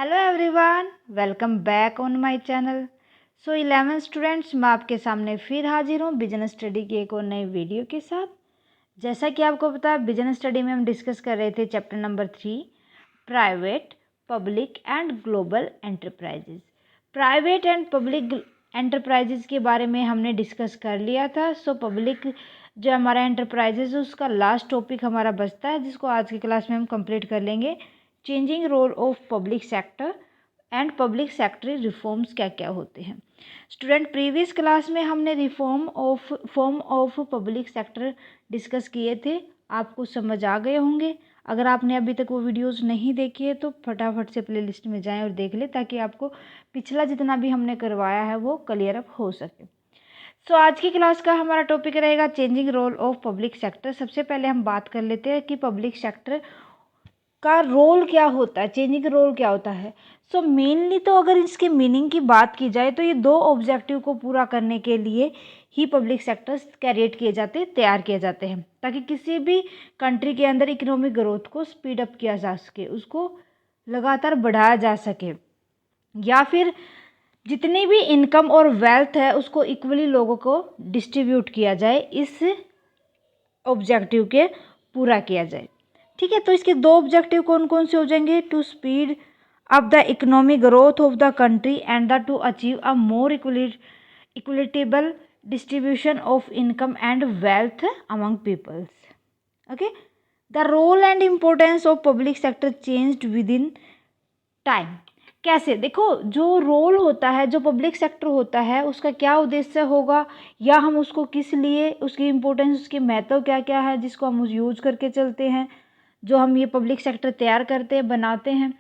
Hello everyone, welcome back on my channel. So 11 students, मैं आपके सामने फिर हाजिर हूँ बिजनेस स्टडी की एक और नई वीडियो के साथ। जैसा कि आपको पता है, बिजनेस स्टडी में हम डिस्कस कर रहे थे chapter number 3, private, public and global enterprises. Private and public enterprises के बारे में हमने डिस्कस कर लिया था। सो पब्लिक जो हमारा एंटरप्राइजेज है उसका लास्ट टॉपिक हमारा बचता है, जिसको आज की क्लास में हम कंप्लीट कर लेंगे। Changing role of public sector and public sector reforms क्या क्या होते हैं। स्टूडेंट, प्रीवियस क्लास में हमने form of public sector discuss किए थे, आपको समझ आ गए होंगे। अगर आपने अभी तक वो वीडियोस नहीं देखी है तो फटाफट से प्लेलिस्ट में जाएं और देख लें, ताकि आपको पिछला जितना भी हमने करवाया है वो क्लियर अप हो सके। सो आज की क्लास का हमारा टॉपिक रहेगा changing role of public sector. सबसे पहले हम बात कर लेते हैं कि पब्लिक सेक्टर का रोल क्या होता है, चेंजिंग रोल क्या होता है। सो मेनली तो अगर इसके मीनिंग की बात की जाए तो ये दो ऑब्जेक्टिव को पूरा करने के लिए ही पब्लिक सेक्टर्स क्रिएट किए जाते, तैयार किए जाते हैं, ताकि किसी भी कंट्री के अंदर इकोनॉमिक ग्रोथ को स्पीड अप किया जा सके, उसको लगातार बढ़ाया जा सके, या फिर जितनी भी इनकम और वेल्थ है उसको इक्वली लोगों को डिस्ट्रीब्यूट किया जाए, इस ऑब्जेक्टिव के पूरा किया जाए। ठीक है, तो इसके दो ऑब्जेक्टिव कौन कौन से हो जाएंगे? To speed up the economic growth of the country and the to achieve a more equitable distribution of income and wealth among peoples. Okay, the role and importance of public sector changed with in time. कैसे? देखो, जो role होता है, जो public sector होता है, उसका क्या उद्देश्य होगा, या हम उसको किस लिए, उसकी इम्पोर्टेंस, उसकी महत्व क्या क्या है जिसको हम यूज करके चलते हैं, जो हम ये पब्लिक सेक्टर तैयार करते हैं, बनाते हैं,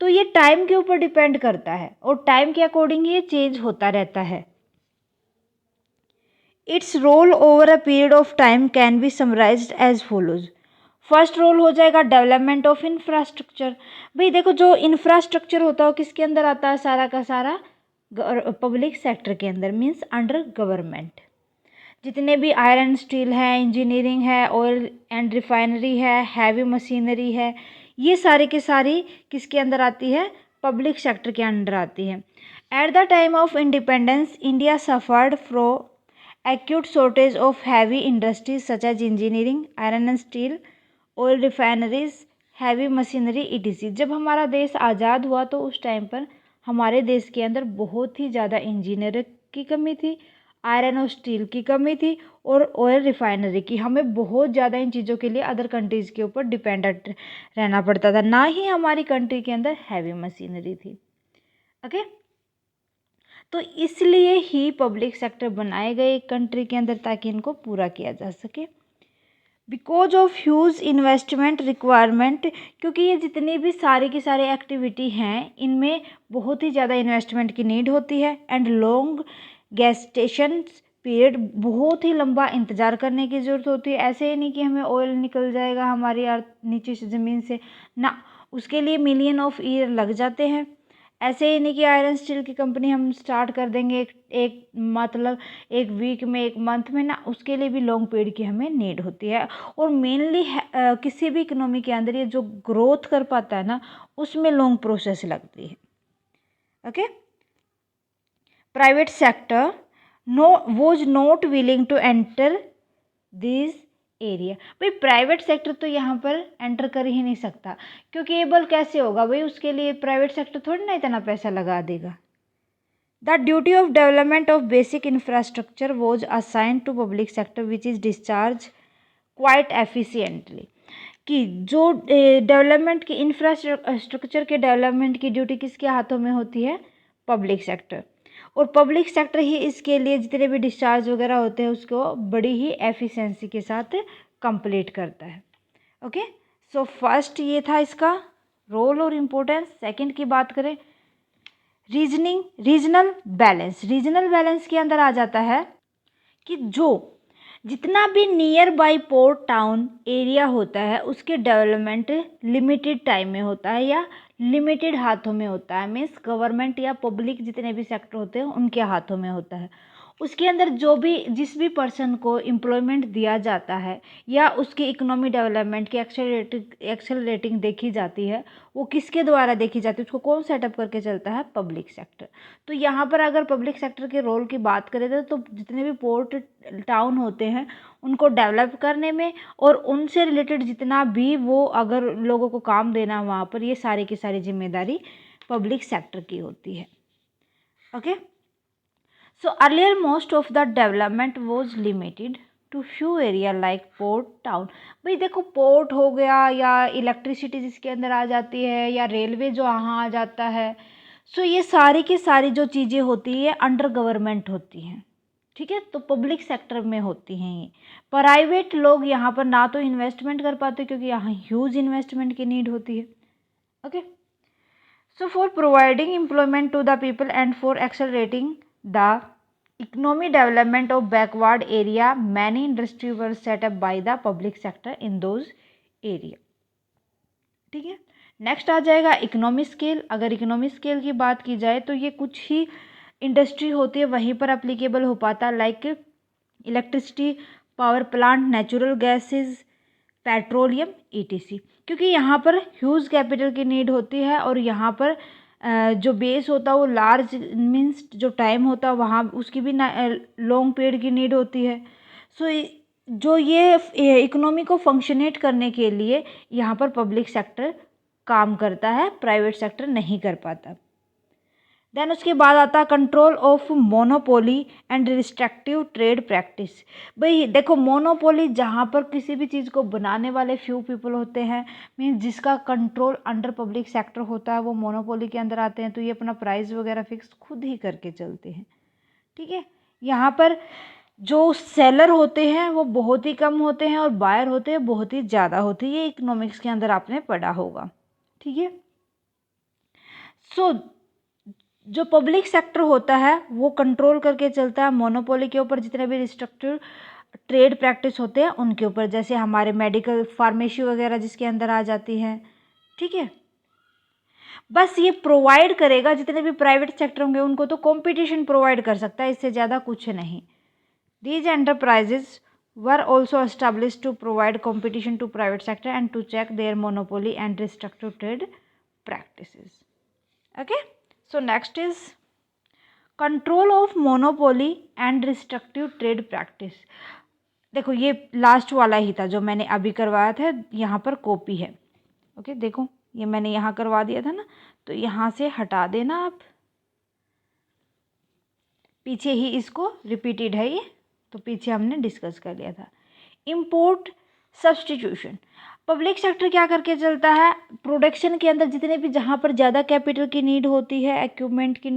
तो ये टाइम के ऊपर डिपेंड करता है और टाइम के अकॉर्डिंग ये चेंज होता रहता है। Its role over a period of time can be summarised as follows. First role हो जाएगा डेवलपमेंट ऑफ इंफ्रास्ट्रक्चर। भाई देखो, जो इंफ्रास्ट्रक्चर होता है वो किसके अंदर आता है? सारा का सारा पब्लिक सेक्टर के अंदर, मीन्स अंडर गवर्नमेंट। जितने भी आयरन स्टील है, इंजीनियरिंग है, ऑयल एंड रिफाइनरी है, हैवी मशीनरी है, ये सारी की सारी किसके अंदर आती है? पब्लिक सेक्टर के अंडर आती है। At the time of independence India suffered from acute shortage of heavy industries such as engineering, iron and steel, oil refineries, heavy machinery etc. जब हमारा देश आज़ाद हुआ तो उस टाइम पर हमारे देश के अंदर बहुत ही ज़्यादा इंजीनियर की कमी थी, आयरन और स्टील की कमी थी, और ऑयल रिफाइनरी की। हमें बहुत ज़्यादा इन चीज़ों के लिए अदर कंट्रीज़ के ऊपर डिपेंडेंट रहना पड़ता था, ना ही हमारी कंट्री के अंदर हैवी मशीनरी थी। ओके, तो इसलिए ही पब्लिक सेक्टर बनाए गए एक कंट्री के अंदर, ताकि इनको पूरा किया जा सके। Because of huge investment requirement, क्योंकि ये जितनी भी सारी की सारी एक्टिविटी हैं इनमें बहुत ही ज़्यादा इन्वेस्टमेंट की नीड होती है। एंड लॉन्ग गेस्टेशन पीरियड, बहुत ही लंबा इंतज़ार करने की ज़रूरत होती है। ऐसे ही नहीं कि हमें ऑयल निकल जाएगा हमारी अर्थ नीचे से ज़मीन से, ना, उसके लिए मिलियन ऑफ ईयर लग जाते हैं। ऐसे ही नहीं कि आयरन स्टील की कंपनी हम स्टार्ट कर देंगे एक मतलब एक वीक में, एक मंथ में, ना, उसके लिए भी लॉन्ग पीरियड की हमें नीड होती है। और मेनली किसी भी इकोनॉमी के अंदर ये जो ग्रोथ कर पाता है ना, उसमें लॉन्ग प्रोसेस लगती है। Okay, private sector was not willing to enter this area. भाई प्राइवेट सेक्टर तो यहाँ पर एंटर कर ही नहीं सकता, क्योंकि एबल कैसे होगा? भाई उसके लिए प्राइवेट सेक्टर थोड़ी ना इतना पैसा लगा देगा। The duty of development of basic infrastructure was assigned to public sector which is discharge quite efficiently. कि जो डेवलपमेंट की इंफ्रास्ट्रक्चर के डेवलपमेंट की ड्यूटी किसके हाथों में होती है? Public sector. और पब्लिक सेक्टर ही इसके लिए जितने भी डिस्चार्ज वगैरह होते हैं उसको बड़ी ही एफिशिएंसी के साथ कंप्लीट करता है। ओके, सो फर्स्ट ये था इसका रोल और इम्पोर्टेंस। सेकंड की बात करें, रीजनल बैलेंस। रीजनल बैलेंस के अंदर आ जाता है कि जो जितना भी near by port town area होता है उसके डेवलपमेंट लिमिटेड टाइम में होता है या लिमिटेड हाथों में होता है, मीन्स गवर्नमेंट या पब्लिक जितने भी सेक्टर होते हैं उनके हाथों में होता है। उसके अंदर जो भी जिस भी पर्सन को एम्प्लॉयमेंट दिया जाता है या उसकी इकोनॉमी डेवलपमेंट की एक्सेलरेटिंग देखी जाती है, वो किसके द्वारा देखी जाती है, उसको कौन सेटअप करके चलता है, पब्लिक सेक्टर। तो यहाँ पर अगर पब्लिक सेक्टर के रोल की बात करें तो जितने भी पोर्ट टाउन होते हैं उनको डेवलप करने में और उनसे रिलेटेड जितना भी वो अगर लोगों को काम देना वहाँ पर, ये सारी की सारी जिम्मेदारी पब्लिक सेक्टर की होती है। Okay, so earlier most of the development was limited to few area like port town। भाई देखो, पोर्ट हो गया या इलेक्ट्रिसिटी जिसके अंदर आ जाती है या रेलवे जो यहाँ आ जाता है, सो ये सारी की सारी जो चीज़ें होती है अंडर गवर्नमेंट होती हैं। ठीक है, तो पब्लिक सेक्टर में होती हैं ये। प्राइवेट लोग यहाँ पर ना तो इन्वेस्टमेंट कर पाते क्योंकि यहाँ ह्यूज इन्वेस्टमेंट की नीड होती है। Okay, so for providing employment to the people and for accelerating the economic development of backward area, many industries were set up by the public sector in those area। ठीक है, next आ जाएगा economy scale. अगर economy scale की बात की जाए तो ये कुछ ही इंडस्ट्री होती है वहीं पर अप्लीकेबल हो पाता, like electricity, power plant, natural gases, petroleum, etc. क्योंकि यहाँ पर ह्यूज कैपिटल की नीड होती है और यहाँ पर जो बेस होता है वो लार्ज मीन्स जो टाइम होता है वहाँ उसकी भी लॉन्ग पीरियड की नीड होती है। सो जो ये इकोनॉमी को फंक्शनेट करने के लिए यहाँ पर पब्लिक सेक्टर काम करता है, प्राइवेट सेक्टर नहीं कर पाता। देन उसके बाद आता है control of monopoly and restrictive trade practice. भाई देखो, मोनोपोली जहाँ पर किसी भी चीज़ को बनाने वाले फ्यू पीपल होते हैं, मीन्स जिसका कंट्रोल अंडर पब्लिक सेक्टर होता है, वो मोनोपोली के अंदर आते हैं, तो ये अपना प्राइस वगैरह फिक्स खुद ही करके चलते हैं। ठीक है, यहाँ पर जो सेलर होते हैं वो बहुत ही कम होते हैं और बायर होते हैं बहुत ही ज़्यादा होते हैं। ये इकोनॉमिक्स के अंदर आपने पढ़ा होगा। ठीक है, सो जो पब्लिक सेक्टर होता है वो कंट्रोल करके चलता है मोनोपोली के ऊपर, जितने भी रिस्ट्रिक्टिव ट्रेड प्रैक्टिस होते हैं उनके ऊपर, जैसे हमारे मेडिकल फार्मेसी वगैरह जिसके अंदर आ जाती हैं। ठीक है, बस ये प्रोवाइड करेगा, जितने भी प्राइवेट सेक्टर होंगे उनको तो कंपटीशन प्रोवाइड कर सकता है, इससे ज़्यादा कुछ नहीं। These enterprises were also establish to provide competition to private sector and to check their monopoly and restrictive trade practices. Okay, so next is control of monopoly and restrictive trade practice। देखो, ये last वाला ही था जो मैंने अभी करवाया था, यहाँ पर कॉपी है। ओके, देखो ये मैंने यहाँ करवा दिया था ना, तो यहाँ से हटा देना आप, पीछे ही इसको रिपीटेड है ये, तो पीछे हमने डिस्कस कर लिया था। इम्पोर्ट सब्सटीट्यूशन, पब्लिक सेक्टर क्या करके चलता है, प्रोडक्शन के अंदर जितने भी जहाँ पर ज़्यादा कैपिटल की नीड होती है, इक्विपमेंट की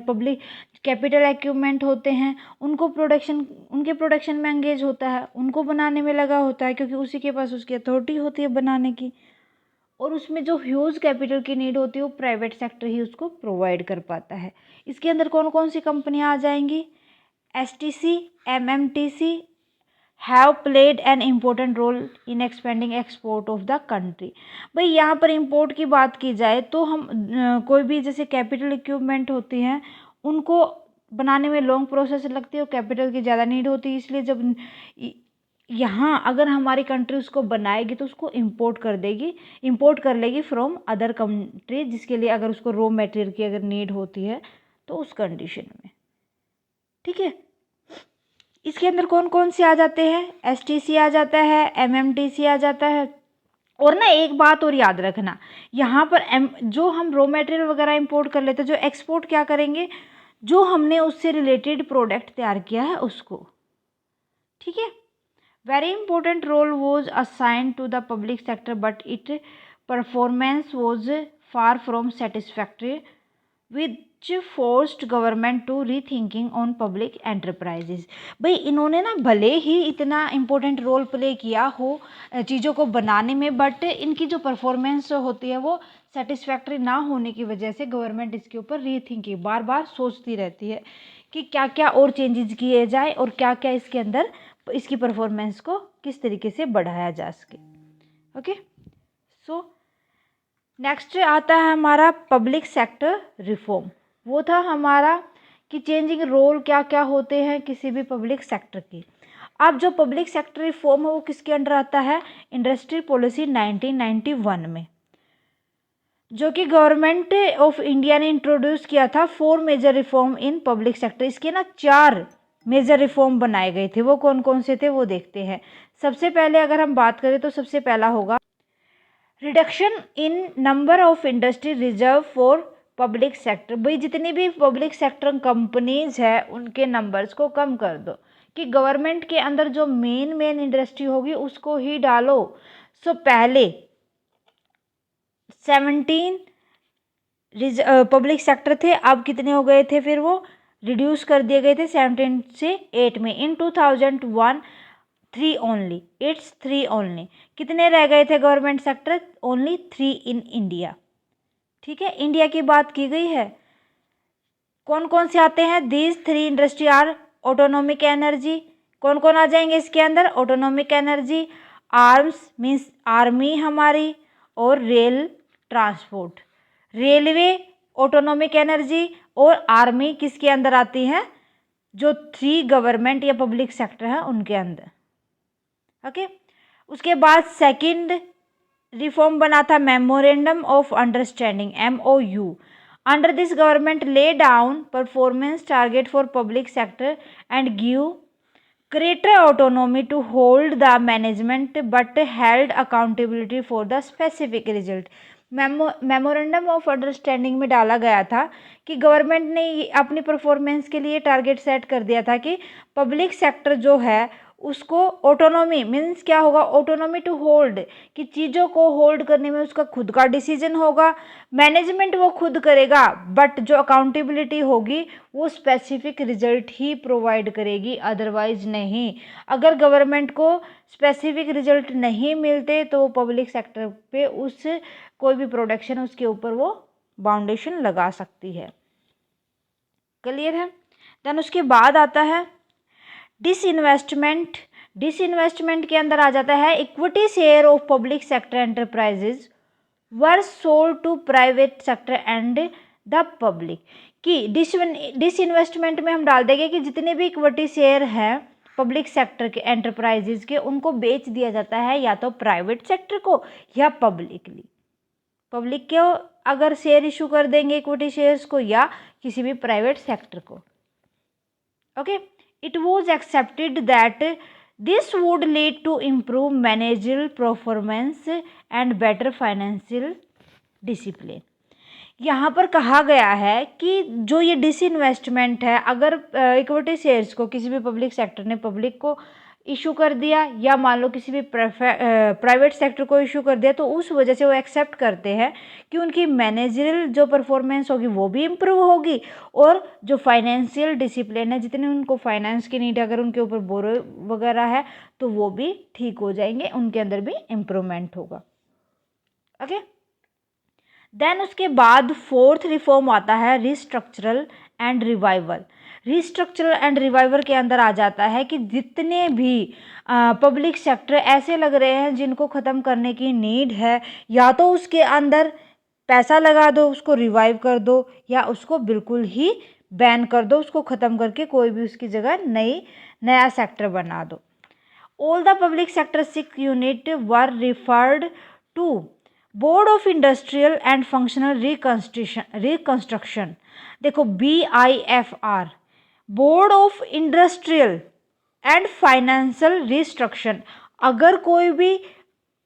पब्लिक कैपिटल इक्विपमेंट होते हैं, उनको उनके प्रोडक्शन में एंगेज होता है, उनको बनाने में लगा होता है, क्योंकि उसी के पास उसकी अथॉरिटी होती है बनाने की। और उसमें जो ह्यूज कैपिटल की नीड होती है वो प्राइवेट सेक्टर ही उसको प्रोवाइड कर पाता है। इसके अंदर कौन कौन सी कंपनियाँ आ जाएंगी, STC, MMTC have played an important role in expanding export of the country. भाई यहाँ पर इम्पोर्ट की बात की जाए तो हम कोई भी जैसे कैपिटल इक्विपमेंट होती हैं उनको बनाने में लॉन्ग प्रोसेस लगती है और कैपिटल की ज़्यादा नीड होती है, इसलिए जब यहाँ अगर हमारी कंट्री उसको बनाएगी तो उसको इम्पोर्ट कर लेगी फ्रॉम अदर कंट्री, जिसके लिए अगर उसको रॉ मटेरियल की अगर नीड होती है तो उस कंडीशन में। ठीक है, इसके अंदर कौन कौन से आ जाते हैं, एसटीसी आ जाता है, एमएमटीसी आ जाता है। और ना एक बात और याद रखना, यहाँ पर जो हम रॉ मटेरियल वगैरह इंपोर्ट कर लेते हैं, जो एक्सपोर्ट क्या करेंगे, जो हमने उससे रिलेटेड प्रोडक्ट तैयार किया है उसको। ठीक है, very important role was assigned to the public sector but it performance was far from satisfactory which forced government to rethinking on public enterprises. भाई इन्होंने ना भले ही इतना इम्पोर्टेंट रोल प्ले किया हो चीज़ों को बनाने में, बट इनकी जो परफॉर्मेंस होती है वो सेटिस्फैक्ट्री ना होने की वजह से गवर्नमेंट इसके ऊपर रीथिंकिंग बार बार सोचती रहती है कि क्या क्या और चेंजेस किए जाए और क्या क्या इसके अंदर इसकी परफॉर्मेंस को किस तरीके से बढ़ाया जा सके। ओके, सो नेक्स्ट आता है हमारा पब्लिक सेक्टर रिफॉर्म। वो था हमारा कि चेंजिंग रोल क्या क्या होते हैं किसी भी पब्लिक सेक्टर की। अब जो पब्लिक सेक्टर रिफॉर्म है वो किसके अंडर आता है, इंडस्ट्री पॉलिसी 1991 में, जो कि गवर्नमेंट ऑफ इंडिया ने इंट्रोड्यूस किया था। 4 major reform in public sector, इसके ना 4 मेजर रिफॉर्म बनाए गए थे। वो कौन कौन से थे वो देखते हैं। सबसे पहले अगर हम बात करें तो सबसे पहला होगा reduction in number of industry reserve for public sector. भाई जितनी भी पब्लिक सेक्टर कंपनीज है उनके नंबर्स को कम कर दो, कि गवर्नमेंट के अंदर जो मेन इंडस्ट्री होगी उसको ही डालो। सो पहले 17 पब्लिक सेक्टर थे, अब कितने हो गए थे, फिर वो रिड्यूस कर दिए गए थे 17 से 8 में। इन 2001 3 ओनली, इट्स 3 ओनली। कितने रह गए थे government sector, only 3 in India. ठीक है, इंडिया की बात की गई है। कौन कौन से आते हैं, these 3 industry are autonomic energy, कौन कौन आ जाएंगे इसके अंदर, autonomic energy, arms means army हमारी, और rail transport. Railway, autonomic energy और आर्मी किसके अंदर आती है, जो 3 गवर्नमेंट या पब्लिक सेक्टर है उनके अंदर। ओके, उसके बाद सेकंड रिफॉर्म बना था memorandum of understanding, MOU। Under this government lay down performance target for public sector and give greater autonomy to hold the management but held accountability for the specific result। Memorandum of understanding में डाला गया था कि government ने अपनी performance के लिए target set कर दिया था कि पब्लिक सेक्टर जो है उसको ऑटोनॉमी मीन्स क्या होगा, ऑटोनॉमी टू होल्ड, कि चीज़ों को होल्ड करने में उसका खुद का डिसीजन होगा, मैनेजमेंट वो खुद करेगा, बट जो अकाउंटेबिलिटी होगी वो स्पेसिफिक रिजल्ट ही प्रोवाइड करेगी, अदरवाइज नहीं। अगर गवर्नमेंट को स्पेसिफिक रिजल्ट नहीं मिलते तो वो पब्लिक सेक्टर पे उस कोई भी प्रोडक्शन उसके ऊपर वो बाउंडेशन लगा सकती है। क्लियर है। देन उसके बाद आता है डिसइन्वेस्टमेंट। डिसइन्वेस्टमेंट के अंदर आ जाता है equity share of public sector enterprises were sold to private sector and the public. कि डिसइन्वेस्टमेंट में हम डाल देंगे कि जितने भी इक्विटी शेयर हैं पब्लिक सेक्टर के एंटरप्राइजेज के उनको बेच दिया जाता है या तो प्राइवेट सेक्टर को या पब्लिकली। पब्लिक को अगर शेयर इशू कर देंगे इक्विटी शेयर्स को या किसी भी प्राइवेट सेक्टर को। Okay, it was accepted that this would lead to improved managerial performance and better financial discipline। यहाँ पर कहा गया है कि जो ये डिसइन्वेस्टमेंट है, अगर इक्विटी शेयर्स को किसी भी पब्लिक सेक्टर ने पब्लिक को इशू कर दिया या मान लो किसी भी प्राइवेट सेक्टर को इशू कर दिया, तो उस वजह से वो एक्सेप्ट करते हैं कि उनकी मैनेजरियल जो परफॉर्मेंस होगी वो भी इम्प्रूव होगी और जो फाइनेंशियल डिसिप्लिन है, जितने उनको फाइनेंस की नीड अगर उनके ऊपर बोरो वगैरह है तो वो भी ठीक हो जाएंगे, उनके अंदर भी इम्प्रूवमेंट होगा। ओके, देन उसके बाद फोर्थ रिफॉर्म आता है रिस्ट्रक्चरल एंड रिवाइवल। रिस्ट्रक्चरल एंड रिवाइवल के अंदर आ जाता है कि जितने भी पब्लिक सेक्टर ऐसे लग रहे हैं जिनको ख़त्म करने की नीड है, या तो उसके अंदर पैसा लगा दो, उसको रिवाइव कर दो, या उसको बिल्कुल ही बैन कर दो, उसको ख़त्म करके कोई भी उसकी जगह नया सेक्टर बना दो। All the public sector 6 unit were referred to board of industrial and functional reconstruction. देखो BIFR, board of industrial and financial restruction. अगर कोई भी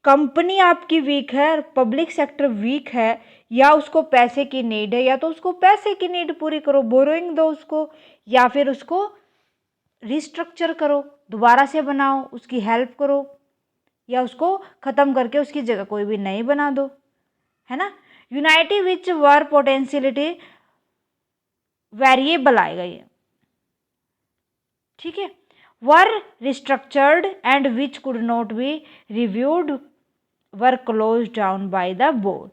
कंपनी आपकी वीक है, पब्लिक सेक्टर वीक है, या उसको पैसे की नीड है, या तो उसको पैसे की नीड पूरी करो, बोरोइंग दो उसको, या फिर उसको रिस्ट्रक्चर करो, दोबारा से बनाओ, उसकी हेल्प करो, या उसको ख़त्म करके उसकी जगह कोई भी नई बना दो, है ना। Units which were potentiality variable आएगा ये, ठीक है। Were restructured and which could not be reviewed were close down by the board.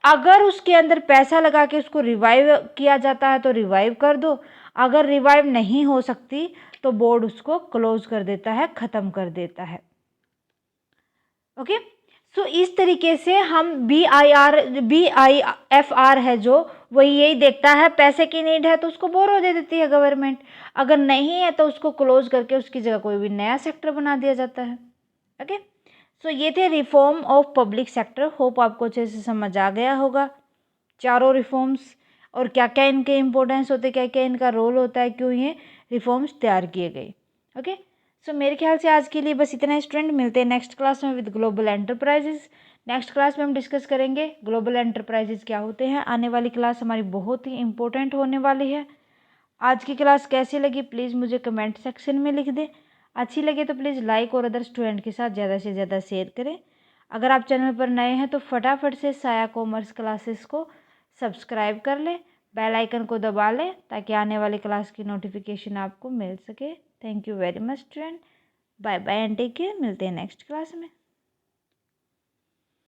अगर उसके अंदर पैसा लगा के उसको रिवाइव किया जाता है तो रिवाइव कर दो, अगर रिवाइव नहीं हो सकती तो बोर्ड उसको क्लोज कर देता है, ख़त्म कर देता है। ओके, सो इस तरीके से हम BIFR है जो वही यही देखता है, पैसे की नीड है तो उसको बोरो दे देती है गवर्नमेंट, अगर नहीं है तो उसको क्लोज करके उसकी जगह कोई भी नया सेक्टर बना दिया जाता है। ओके, सो ये थे reform of public sector. Hope आपको अच्छे से समझ आ गया होगा चारों रिफॉर्म्स और क्या क्या इनके इम्पोर्टेंस होते, क्या क्या इनका रोल होता है, क्यों ये रिफॉर्म्स तैयार किए गए। ओके, सो मेरे ख्याल से आज के लिए बस इतना। स्टूडेंट, मिलते हैं नेक्स्ट क्लास में with global enterprises. Next class में हम डिस्कस करेंगे ग्लोबल एंटरप्राइजेस क्या होते हैं। आने वाली क्लास हमारी बहुत ही इंपॉर्टेंट होने वाली है। आज की क्लास कैसी लगी प्लीज़ मुझे कमेंट सेक्शन में लिख दें। अच्छी लगे तो प्लीज़ लाइक और अदर स्टूडेंट के साथ ज़्यादा से ज़्यादा शेयर करें। अगर आप चैनल पर नए हैं तो फटाफट से साया कॉमर्स क्लासेस को सब्सक्राइब कर लें, बेल आइकन को दबा लें ताकि आने वाली क्लास की नोटिफिकेशन आपको मिल सके। Thank you very much student, bye bye and take care. मिलते हैं नेक्स्ट क्लास में।